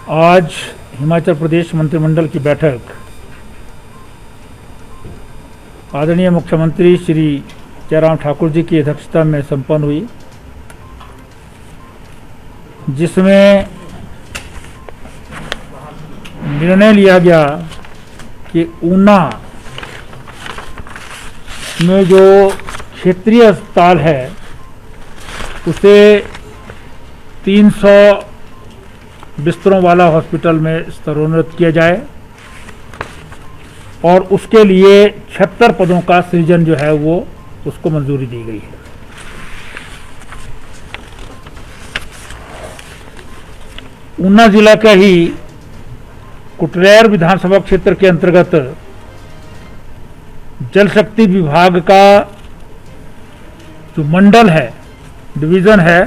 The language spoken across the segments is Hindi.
आज हिमाचल प्रदेश मंत्रिमंडल की बैठक आदरणीय मुख्यमंत्री श्री जयराम ठाकुर जी की अध्यक्षता में संपन्न हुई, जिसमें निर्णय लिया गया कि ऊना में जो क्षेत्रीय अस्पताल है उसे 300 बिस्तरों वाला हॉस्पिटल में स्तरोन्नत किया जाए और उसके लिए 76 पदों का सृजन जो है वो उसको मंजूरी दी गई है। ऊना जिला का ही कुटलैर विधानसभा क्षेत्र के अंतर्गत जल शक्ति विभाग का जो मंडल है, डिवीजन है,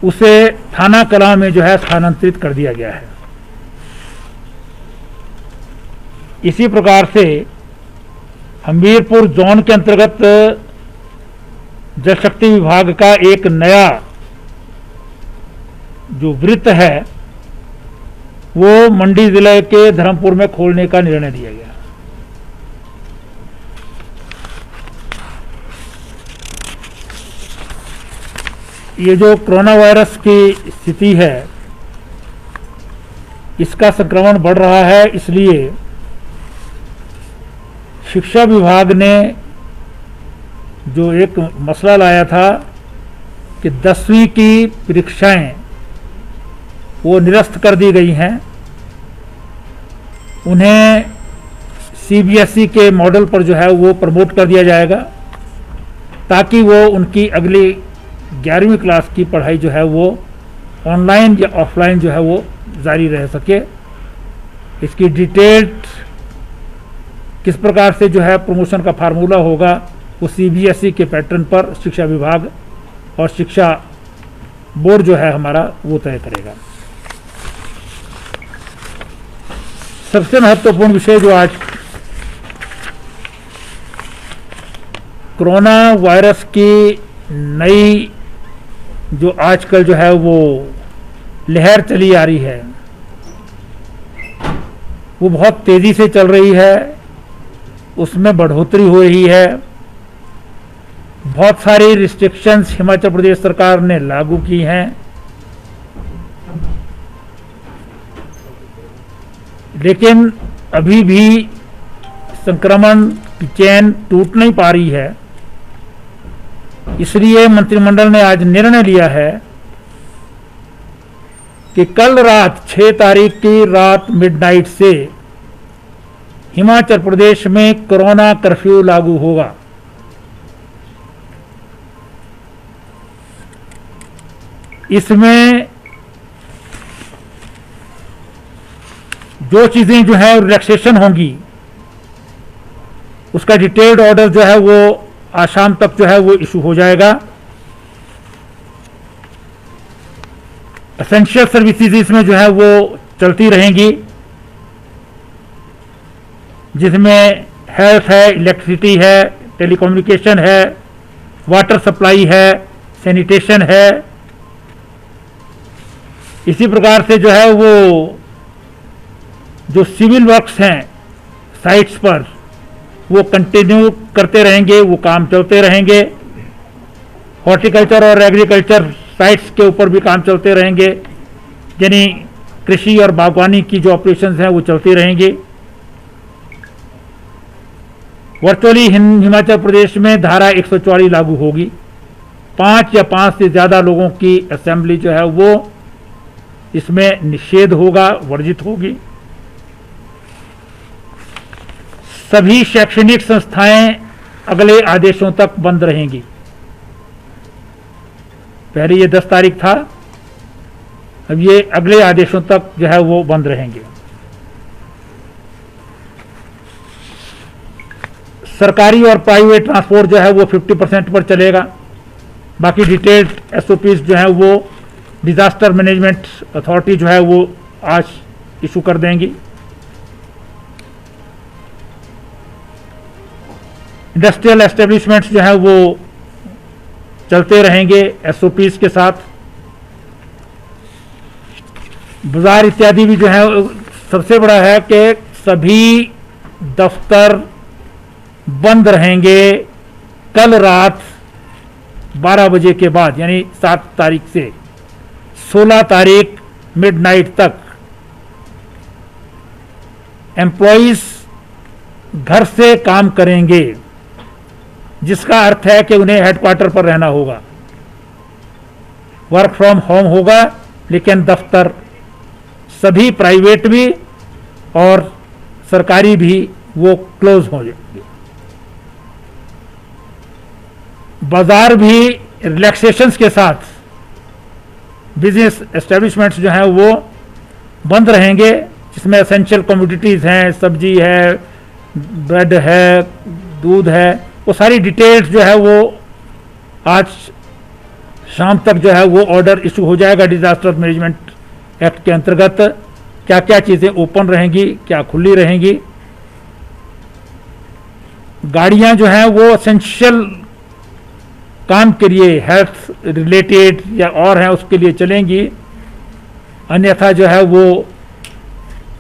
उसे थाना कलां में जो है स्थानांतरित कर दिया गया है। इसी प्रकार से हमीरपुर जोन के अंतर्गत जल शक्ति विभाग का एक नया जो वृत्त है वो मंडी जिले के धर्मपुर में खोलने का निर्णय लिया गया। ये जो कोरोना वायरस की स्थिति है, इसका संक्रमण बढ़ रहा है, इसलिए शिक्षा विभाग ने जो एक मसला लाया था कि 10वीं की परीक्षाएं वो निरस्त कर दी गई हैं, उन्हें सीबीएसई के मॉडल पर जो है वो प्रमोट कर दिया जाएगा ताकि वो उनकी अगली 11वीं क्लास की पढ़ाई जो है वो ऑनलाइन या ऑफलाइन जो है वो जारी रह सके। इसकी डिटेल्ड किस प्रकार से जो है प्रमोशन का फार्मूला होगा वो सीबीएसई के पैटर्न पर शिक्षा विभाग और शिक्षा बोर्ड जो है हमारा वो तय करेगा। सबसे महत्वपूर्ण विषय जो आज कोरोना वायरस की नई जो आजकल जो है वो लहर चली आ रही है, वो बहुत तेजी से चल रही है, उसमें बढ़ोतरी हो रही है। बहुत सारी रिस्ट्रिक्शंस हिमाचल प्रदेश सरकार ने लागू की हैं, लेकिन अभी भी संक्रमण की चेन टूट नहीं पा रही है। इसलिए मंत्रिमंडल ने आज निर्णय लिया है कि कल रात 6 तारीख की रात मिडनाइट से हिमाचल प्रदेश में कोरोना कर्फ्यू लागू होगा। इसमें जो चीजें जो है रिलैक्सेशन होंगी उसका डिटेल्ड ऑर्डर जो है वो आज शाम तक जो है वो इशू हो जाएगा। एसेंशियल सर्विसेज इसमें जो है वो चलती रहेंगी, जिसमें हेल्थ है, इलेक्ट्रिसिटी है, टेलीकम्युनिकेशन है, वाटर सप्लाई है, सैनिटेशन है। इसी प्रकार से जो है वो जो सिविल वर्क्स हैं साइट्स पर वो कंटिन्यू करते रहेंगे, वो काम चलते रहेंगे। हॉर्टिकल्चर और एग्रीकल्चर साइट्स के ऊपर भी काम चलते रहेंगे, यानी कृषि और बागवानी की जो ऑपरेशंस हैं वो चलती रहेंगी। वर्चुअली हिमाचल प्रदेश में धारा 144 लागू होगी। 5 या 5 से ज़्यादा लोगों की असेंबली जो है वो इसमें निषेध होगा, वर्जित होगी। सभी शैक्षणिक संस्थाएं अगले आदेशों तक बंद रहेंगी। पहले ये 10 तारीख था, अब ये अगले आदेशों तक जो है वो बंद रहेंगे। सरकारी और प्राइवेट ट्रांसपोर्ट जो है वो 50% पर चलेगा। बाकी डिटेल्ड एसओपीज जो है वो डिजास्टर मैनेजमेंट अथॉरिटी जो है वो आज इशू कर देंगी। इंडस्ट्रियल एस्टेब्लिशमेंट्स जो है वो चलते रहेंगे एसओपीज के साथ। बाजार इत्यादि भी जो है, सबसे बड़ा है कि सभी दफ्तर बंद रहेंगे कल रात 12 बजे के बाद, यानी 7 तारीख से 16 तारीख मिडनाइट तक एम्प्लॉइज घर से काम करेंगे, जिसका अर्थ है कि उन्हें हेडक्वार्टर पर रहना होगा, वर्क फ्रॉम होम होगा, लेकिन दफ्तर सभी प्राइवेट भी और सरकारी भी वो क्लोज हो जाएंगे। बाजार भी रिलैक्सेशंस के साथ बिजनेस एस्टेब्लिशमेंट्स जो हैं वो बंद रहेंगे, जिसमें एसेंशियल कमोडिटीज़ हैं, सब्जी है, ब्रेड है, दूध है, वो सारी डिटेल्स जो है वो आज शाम तक जो है वो ऑर्डर इशू हो जाएगा डिजास्टर मैनेजमेंट एक्ट के अंतर्गत, क्या क्या चीज़ें ओपन रहेंगी, क्या खुली रहेंगी। गाड़ियां जो हैं वो एसेंशियल काम के लिए, हेल्थ रिलेटेड या और हैं, उसके लिए चलेंगी, अन्यथा जो है वो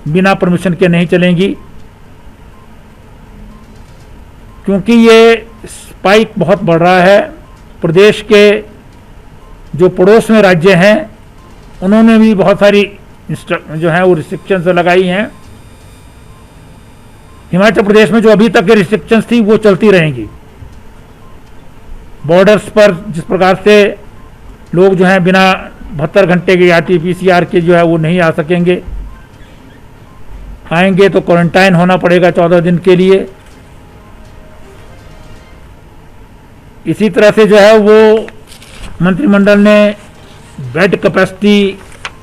बिना परमिशन के नहीं चलेंगी, क्योंकि ये स्पाइक बहुत बढ़ रहा है। प्रदेश के जो पड़ोस में राज्य हैं उन्होंने भी बहुत सारी जो है वो रिस्ट्रिक्शंस लगाई हैं। हिमाचल प्रदेश में जो अभी तक के रिस्ट्रिक्शंस थी वो चलती रहेंगी। बॉर्डर्स पर जिस प्रकार से लोग जो हैं बिना 72 घंटे के RT-PCR के जो है वो नहीं आ सकेंगे, आएंगे तो क्वारंटाइन होना पड़ेगा 14 दिन के लिए। इसी तरह से जो है वो मंत्रिमंडल ने बेड कैपेसिटी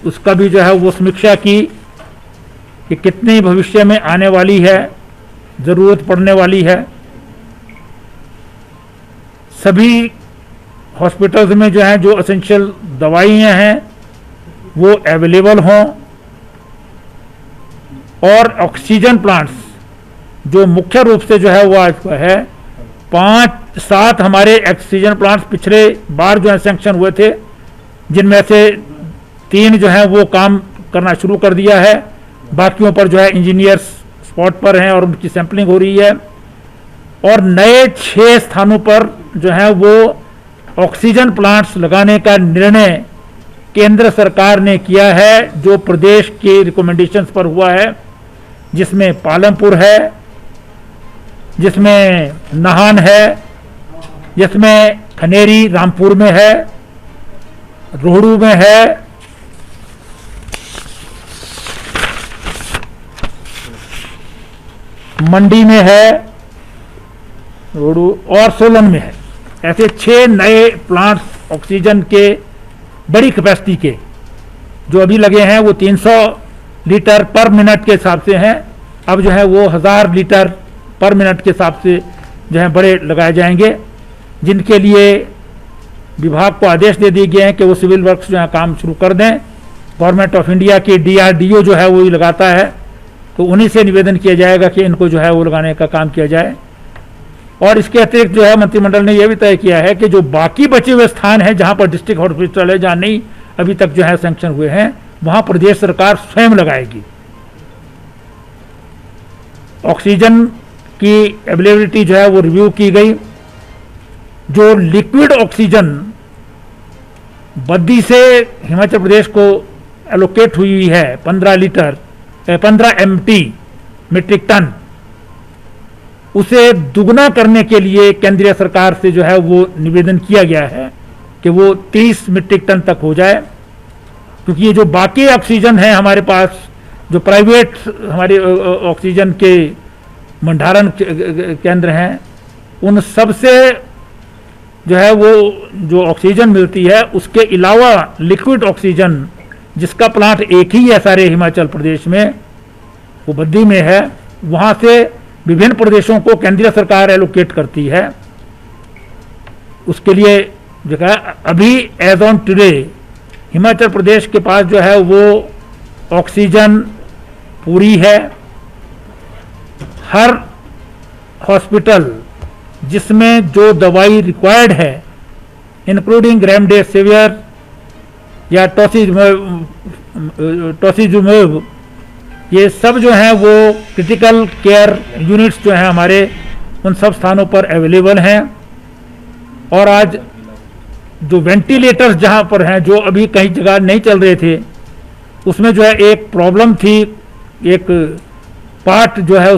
उसका भी जो है वो समीक्षा की कि कितनी भविष्य में आने वाली है, ज़रूरत पड़ने वाली है। सभी हॉस्पिटल्स में जो है जो एसेंशियल दवाइयाँ हैं वो अवेलेबल हों, और ऑक्सीजन प्लांट्स जो मुख्य रूप से जो है वो आज है 5-7 हमारे ऑक्सीजन प्लांट्स पिछले बार जो है सैंक्शन हुए थे, जिनमें से 3 जो है वो काम करना शुरू कर दिया है, बाकियों पर जो है इंजीनियर्स स्पॉट पर हैं और उनकी सैंपलिंग हो रही है। और नए 6 स्थानों पर जो है वो ऑक्सीजन प्लांट्स लगाने का निर्णय केंद्र सरकार ने किया है, जो प्रदेश के रिकमेंडेशंस पर हुआ है, जिसमें पालमपुर है, जिसमें नाहन है, जिसमें खनेरी रामपुर में है, रोहड़ू में है, मंडी में है, रोहड़ू और सोलन में है। ऐसे 6 नए प्लांट्स ऑक्सीजन के बड़ी कैपेसिटी के जो अभी लगे हैं वो 300 लीटर पर मिनट के हिसाब से हैं। अब जो है वो 1000 लीटर पर मिनट के हिसाब से जो है बड़े लगाए जाएंगे, जिनके लिए विभाग को आदेश दे दिए गए हैं कि वो सिविल वर्क्स जो है काम शुरू कर दें। गवर्नमेंट ऑफ इंडिया की DRDO जो है वो ही लगाता है, तो उन्हीं से निवेदन किया जाएगा कि इनको जो है वो लगाने का काम किया जाए। और इसके अतिरिक्त जो है मंत्रिमंडल ने यह भी तय किया है कि जो बाकी बचे हुए स्थान हैं जहां पर डिस्ट्रिक्ट हॉस्पिटल है, जहां नहीं अभी तक जो है सैंक्शन हुए हैं, वहां प्रदेश सरकार स्वयं लगाएगी। ऑक्सीजन की अवेलेबिलिटी जो है वो रिव्यू की गई। जो लिक्विड ऑक्सीजन बद्दी से हिमाचल प्रदेश को एलोकेट हुई है 15 MT मीट्रिक टन, उसे दुगना करने के लिए केंद्रीय सरकार से जो है वो निवेदन किया गया है कि वो 30 मीट्रिक टन तक हो जाए, क्योंकि ये जो बाकी ऑक्सीजन है हमारे पास, जो प्राइवेट हमारे ऑक्सीजन के भंडारण केंद्र हैं, उन सब से जो है वो जो ऑक्सीजन मिलती है, उसके अलावा लिक्विड ऑक्सीजन जिसका प्लांट एक ही है सारे हिमाचल प्रदेश में, वो बद्दी में है, वहाँ से विभिन्न प्रदेशों को केंद्रीय सरकार एलोकेट करती है। उसके लिए जो है अभी as on today Himachal Pradesh के पास जो है वो ऑक्सीजन पूरी है। हर हॉस्पिटल जिसमें जो दवाई रिक्वायर्ड है, इंक्लूडिंग रेमडेसिविर या टोसिजुमेब, ये सब जो हैं वो क्रिटिकल केयर यूनिट्स जो हैं हमारे उन सब स्थानों पर अवेलेबल हैं। और आज जो वेंटिलेटर्स जहां पर हैं, जो अभी कई जगह नहीं चल रहे थे, उसमें जो है एक प्रॉब्लम थी, एक पार्ट जो है उस